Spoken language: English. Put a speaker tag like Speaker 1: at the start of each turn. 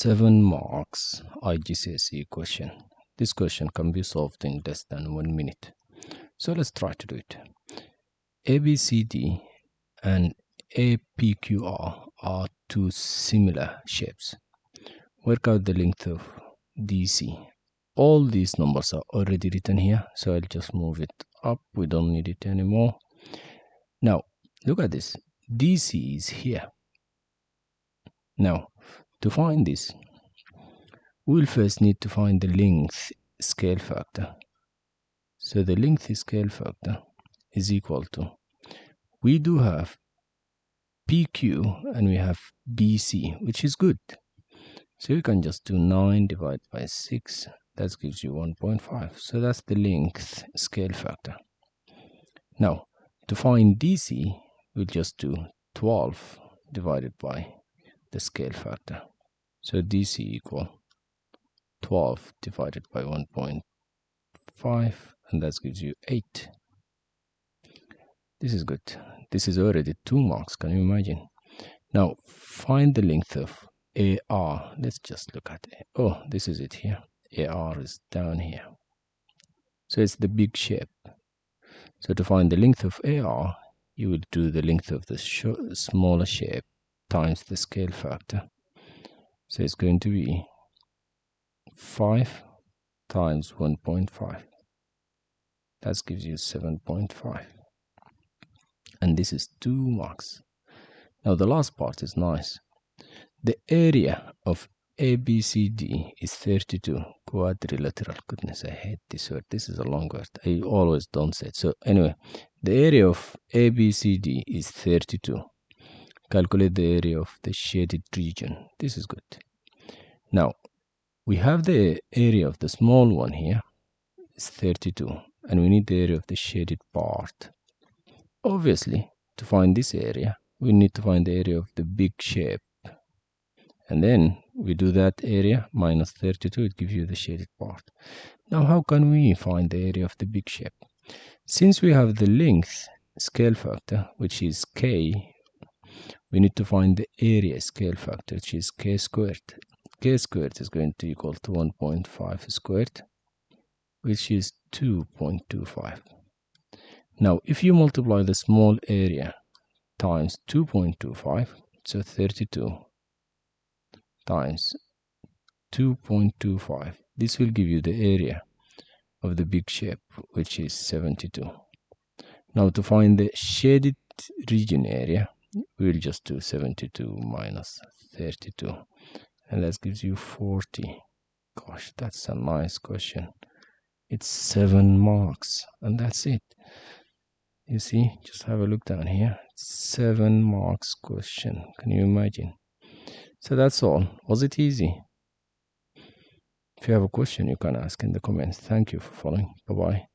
Speaker 1: 7 marks IGCSE question. This question can be solved in less than 1 minute. So let's try to do it. ABCD and APQR are two similar shapes. Work out the length of DC. All these numbers are already written here, so I'll just move it up. We don't need it anymore. Now, look at this. DC is here. Now, to find this, we'll first need to find the length scale factor. So the length scale factor is equal to, we do have PQ and we have BC, which is good. So you can just do 9 divided by 6. That gives you 1.5. So that's the length scale factor. Now, to find DC, we'll just do 12 divided by the scale factor. So DC equal 12 divided by 1.5, and that gives you 8. This is good. This is already 2 marks. Can you imagine? Now, find the length of AR. Let's just look at it. Oh, this is it here. AR is down here. So it's the big shape. So to find the length of AR, you will do the length of the smaller shape times the scale factor. So it's going to be 5 times 1.5. That gives you 7.5. And this is 2 marks. Now the last part is nice. The area of ABCD is 32. Quadrilateral. Goodness, I hate this word. This is a long word. I always don't say it. So anyway, the area of ABCD is 32. Calculate the area of the shaded region. This is good. Now, we have the area of the small one here. It's 32. And we need the area of the shaded part. Obviously, to find this area, we need to find the area of the big shape. And then we do that area minus 32, it gives you the shaded part. Now, how can we find the area of the big shape? Since we have the length scale factor, which is k, we need to find the area scale factor, which is k squared. K squared is going to equal to 1.5 squared, which is 2.25. Now, if you multiply the small area times 2.25, so 32 times 2.25, this will give you the area of the big shape, which is 72. Now, to find the shaded region area, we will just do 72 minus 32, and that gives you 40. Gosh, that's a nice question. It's 7 marks, and that's it. You see, just have a look down here. 7 marks question. Can you imagine? So that's all. Was it easy? If you have a question, you can ask in the comments. Thank you for following. Bye-bye.